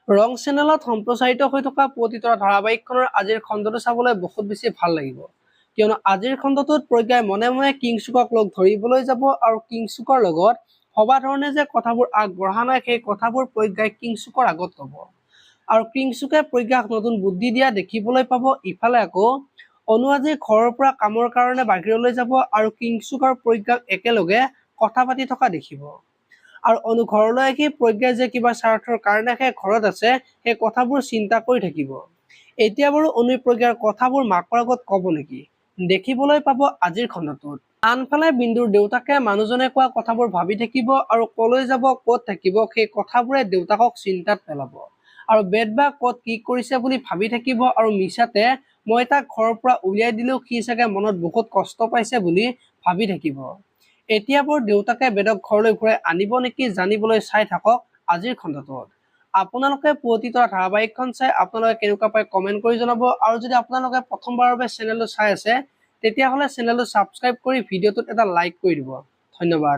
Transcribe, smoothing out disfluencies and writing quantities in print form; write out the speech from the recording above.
ৰং চেনেলত সম্প্ৰচাৰিত হৈ থকা পুৱতিতৰা ধাৰাবাহিকখনৰ আজিৰ খণ্ডটো চাবলৈ বহুত বেছি ভাল লাগিব, কিয়নো আজিৰ খণ্ডটোত প্ৰজ্ঞাই মনে মনে কিংচুকক লগ ধৰিবলৈ যাব আৰু কিংচুকৰ লগত ভবা ধৰণে যে কথাবোৰ আগবঢ়া নাই সেই কথাবোৰ প্ৰজ্ঞাই কিংচুকৰ আগত ক'ব আৰু কিংচুকে প্ৰজ্ঞাক নতুন বুদ্ধি দিয়া দেখিবলৈ পাব। ইফালে আকৌ অনু আজি ঘৰৰ পৰা কামৰ কাৰণে বাহিৰলৈ যাব আৰু কিংচুক আৰু প্ৰজ্ঞাক একেলগে কথা পাতি থকা দেখিব আৰু অনু ঘৰলৈ আহি প্ৰজ্ঞাই যে কিবা স্বাৰ্থৰ কাৰণে সেই ঘৰত আছে সেই কথাবোৰ চিন্তা কৰি থাকিব। এতিয়া বাৰু অনু প্ৰজ্ঞাৰ কথাবোৰ মাকৰ আগত ক'ব নেকি, দেখিবলৈ পাব আজিৰ খণ্ডটোত। আনফালে বিন্দুৰ দেউতাকে মানুহজনে কোৱা কথাবোৰ ভাবি থাকিব আৰু কলৈ যাব ক'ত থাকিব সেই কথাবোৰে দেউতাকক চিন্তাত পেলাব আৰু বেদ বা ক'ত কি কৰিছে বুলি ভাবি থাকিব আৰু মিছাতে মই তাক ঘৰৰ পৰা উলিয়াই দিলেও সি চাগে মনত বহুত কষ্ট পাইছে বুলি ভাবি থাকিব। এতিয়া বৰ দেউতাকে বেদক ঘৰলৈ ঘূৰাই আনিব নেকি জানিবলৈ চাই থাকক আজিৰ খণ্ডটোত। আপোনালোকে পুৱতিতৰা ধাৰাবাহিকখন চাই আপোনালোকে কেনেকুৱা পায় কমেন্ট কৰি জনাব আৰু যদি আপোনালোকে প্ৰথমবাৰৰ বাবে চেনেলটো চাই আছে তেতিয়াহ'লে চেনেলটো ছাবস্ক্ৰাইব কৰি ভিডিঅ'টোত এটা লাইক কৰি দিব। ধন্যবাদ।